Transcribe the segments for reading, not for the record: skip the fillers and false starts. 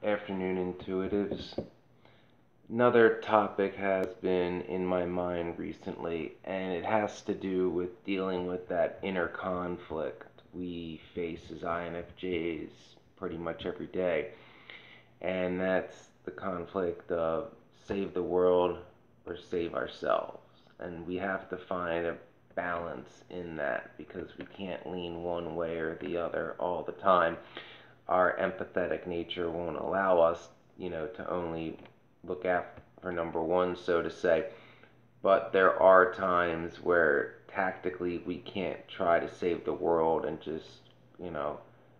Afternoon intuitives. Another topic has been in my mind recently, and it has to do with dealing with that inner conflict we face as INFJs pretty much every day. And that's the conflict of save the world or save ourselves. And we have to find a balance in that because we can't lean one way or the other all the time. Our empathetic nature won't allow us, to only look after number one, so to say. But there are times where tactically we can't try to save the world and just,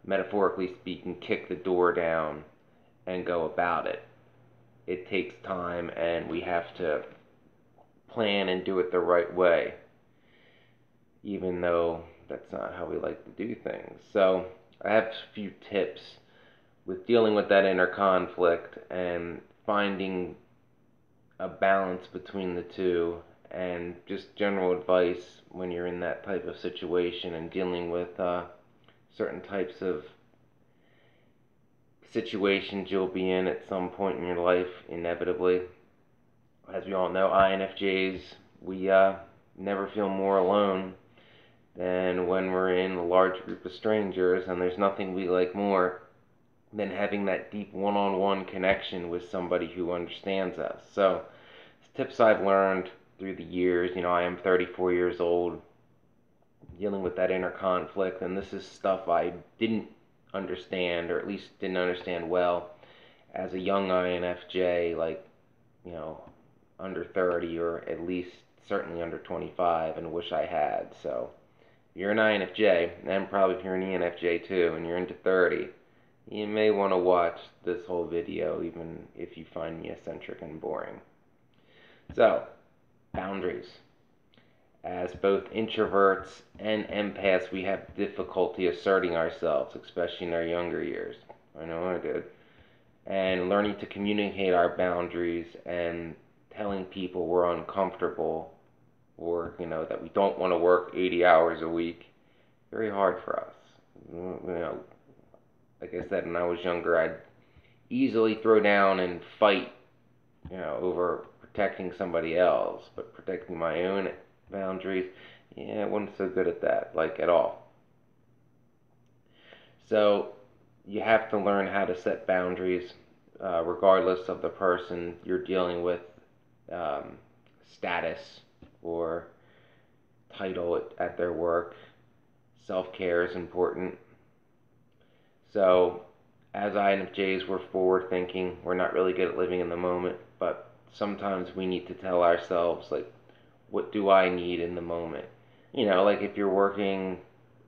metaphorically speaking, kick the door down and go about it. It takes time and we have to plan and do it the right way, even though that's not how we like to do things. So I have a few tips with dealing with that inner conflict and finding a balance between the two, and just general advice when you're in that type of situation and dealing with certain types of situations you'll be in at some point in your life, inevitably. As we all know, INFJs, we never feel more alone than when we're in a large group of strangers, and there's nothing we like more than having that deep one-on-one connection with somebody who understands us. So, tips I've learned through the years, I am 34 years old, dealing with that inner conflict, and this is stuff I didn't understand, or at least didn't understand well, as a young INFJ, like, under 30, or at least certainly under 25, and wish I had. So, if you're an INFJ, and probably if you're an ENFJ too, and you're into 30, you may want to watch this whole video, even if you find me eccentric and boring. So, boundaries. As both introverts and empaths, we have difficulty asserting ourselves, especially in our younger years. I know I did. And learning to communicate our boundaries and telling people we're uncomfortable, or, that we don't want to work 80 hours a week, very hard for us. Like I said, when I was younger, I'd easily throw down and fight, over protecting somebody else, but protecting my own boundaries, I wasn't so good at that, like at all. So you have to learn how to set boundaries, regardless of the person you're dealing with, status or title at their work. Self-care is important. So, as INFJs, we're forward thinking. We're not really good at living in the moment, but sometimes we need to tell ourselves, like, what do I need in the moment? Like if you're working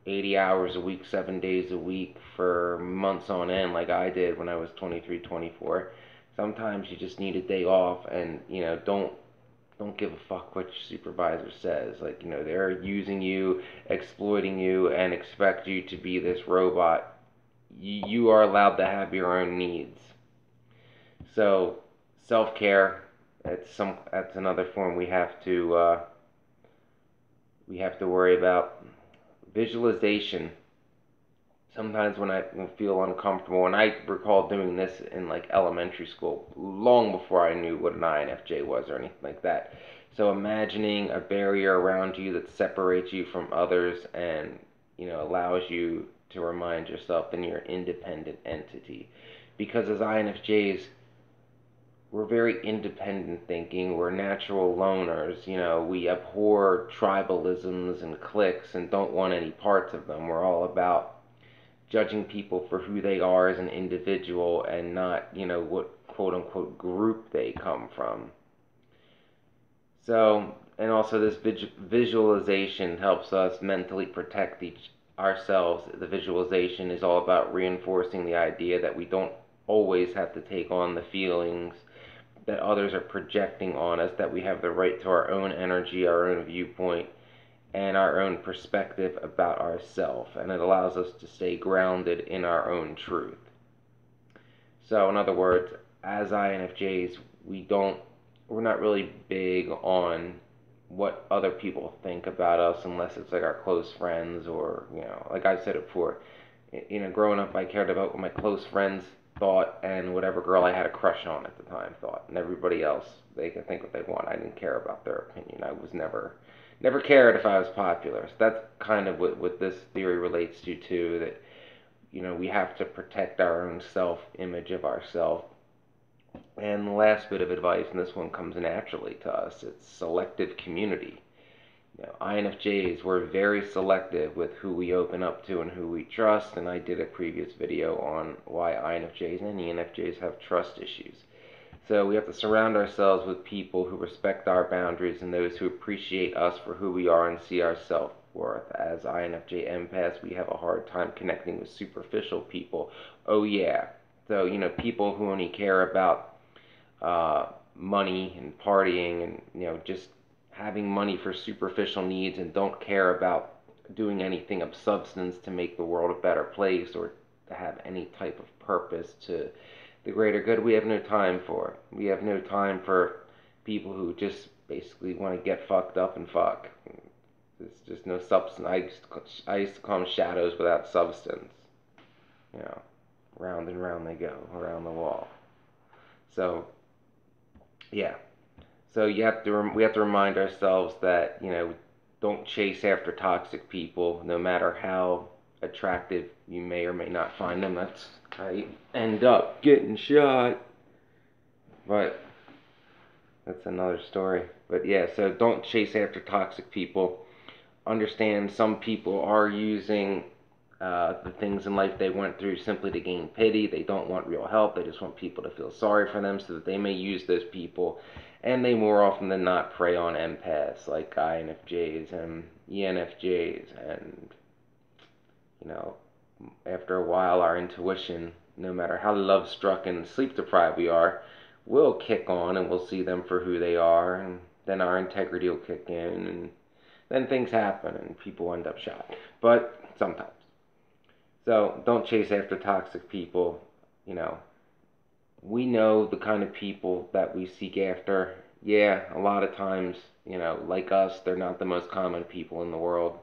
80 hours a week, 7 days a week for months on end, like I did when I was 23, 24, sometimes you just need a day off, and, don't give a fuck what your supervisor says. Like, they're using you, exploiting you, and expect you to be this robot. You are allowed to have your own needs. So, self-care, that's another form we have to worry about. Visualization. Sometimes when I feel uncomfortable, and I recall doing this in like elementary school, long before I knew what an INFJ was or anything like that. So imagining a barrier around you that separates you from others and, allows you to remind yourself that you're an independent entity. Because as INFJs, we're very independent thinking. We're natural loners. We abhor tribalisms and cliques and don't want any parts of them. We're all about judging people for who they are as an individual and not, what quote unquote group they come from. So, and also this visualization helps us mentally protect ourselves. The visualization is all about reinforcing the idea that we don't always have to take on the feelings that others are projecting on us, that we have the right to our own energy, our own viewpoint, and our own perspective about ourselves, and it allows us to stay grounded in our own truth. So, in other words, as INFJs, we're not really big on what other people think about us unless it's like our close friends, or, like I've said it before, growing up I cared about what my close friends thought, and whatever girl I had a crush on at the time thought, and everybody else, they could think what they want. I didn't care about their opinion. I was never cared if I was popular. So that's kind of what this theory relates to too. That we have to protect our own self-image of ourselves. And the last bit of advice, and this one comes naturally to us, it's selective community. INFJs, we're very selective with who we open up to and who we trust, and I did a previous video on why INFJs and ENFJs have trust issues. So we have to surround ourselves with people who respect our boundaries and those who appreciate us for who we are and see our self-worth. As INFJ empaths, we have a hard time connecting with superficial people. Oh yeah. So, people who only care about money and partying and, just having money for superficial needs and don't care about doing anything of substance to make the world a better place or to have any type of purpose to the greater good, we have no time for. We have no time for people who just basically want to get fucked up and fuck. There's just no substance. I used to call them shadows without substance. Round and round they go around the wall. So, yeah. So we have to remind ourselves that don't chase after toxic people, no matter how attractive you may or may not find them. That's how you end up getting shot. But that's another story. But yeah, so don't chase after toxic people. Understand some people are using the things in life they went through simply to gain pity. They don't want real help. They just want people to feel sorry for them so that they may use those people. And they more often than not prey on empaths like INFJs and ENFJs. And, after a while, our intuition, no matter how love-struck and sleep-deprived we are, will kick on and we'll see them for who they are. And then our integrity will kick in. And then things happen and people end up shot. But sometimes. So don't chase after toxic people. We know the kind of people that we seek after. Yeah, a lot of times, like us, they're not the most common people in the world.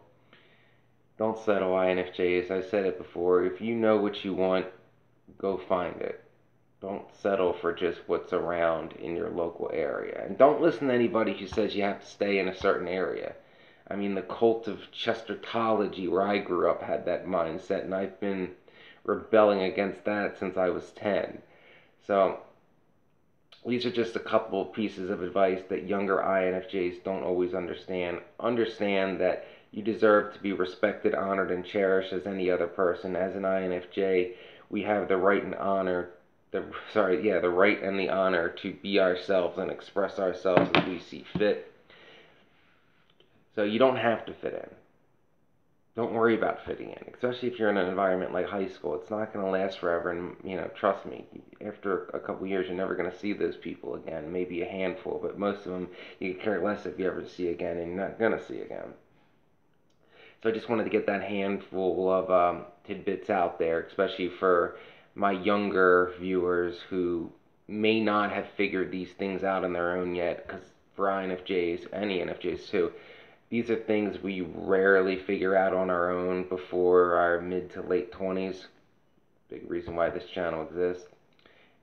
Don't settle, INFJs. I said it before. If you know what you want, go find it. Don't settle for just what's around in your local area. And don't listen to anybody who says you have to stay in a certain area. I mean, the cult of Chestertology, where I grew up, had that mindset, and I've been rebelling against that since I was 10. So, these are just a couple of pieces of advice that younger INFJs don't always understand. Understand that you deserve to be respected, honored, and cherished as any other person. As an INFJ, we have the right and the right and the honor to be ourselves and express ourselves as we see fit. So you don't have to fit in. Don't worry about fitting in, especially if you're in an environment like high school. It's not going to last forever, and trust me, after a couple years, you're never going to see those people again. Maybe a handful, but most of them you could care less if you ever see again, and you're not going to see again. So I just wanted to get that handful of tidbits out there, especially for my younger viewers who may not have figured these things out on their own yet, because for INFJs and ENFJs too, these are things we rarely figure out on our own before our mid to late 20s. Big reason why this channel exists.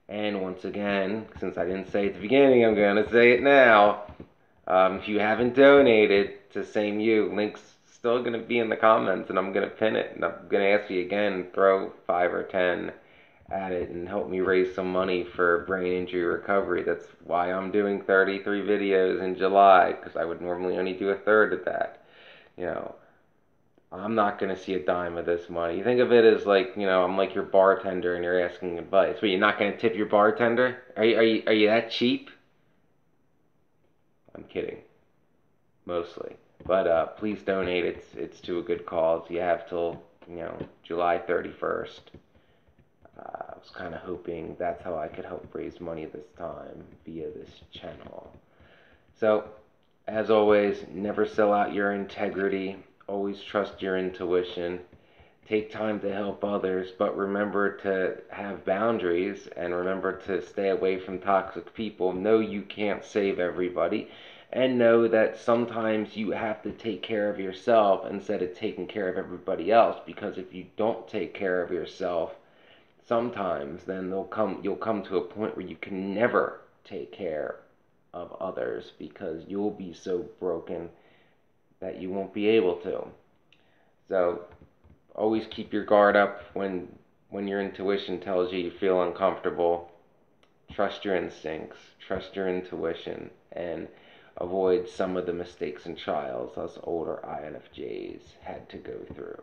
And once again, since I didn't say it at the beginning, I'm going to say it now. If you haven't donated to Same You, link's still going to be in the comments, and I'm going to pin it. And I'm going to ask you again, throw 5 or 10 at it and help me raise some money for brain injury recovery. That's why I'm doing 33 videos in July, because I would normally only do a third of that. I'm not going to see a dime of this money. You think of it as like, I'm like your bartender and you're asking advice. But you're not going to tip your bartender? Are you that cheap? I'm kidding. Mostly. But please donate. It's to a good cause. You have till, July 31st. I was kind of hoping that's how I could help raise money this time via this channel. So, as always, never sell out your integrity. Always trust your intuition. Take time to help others, but remember to have boundaries and remember to stay away from toxic people. Know you can't save everybody, and know that sometimes you have to take care of yourself instead of taking care of everybody else, because if you don't take care of yourself, sometimes then you'll come to a point where you can never take care of others because you'll be so broken that you won't be able to. So always keep your guard up when your intuition tells you you feel uncomfortable. Trust your instincts, trust your intuition, and avoid some of the mistakes and trials us older INFJs had to go through.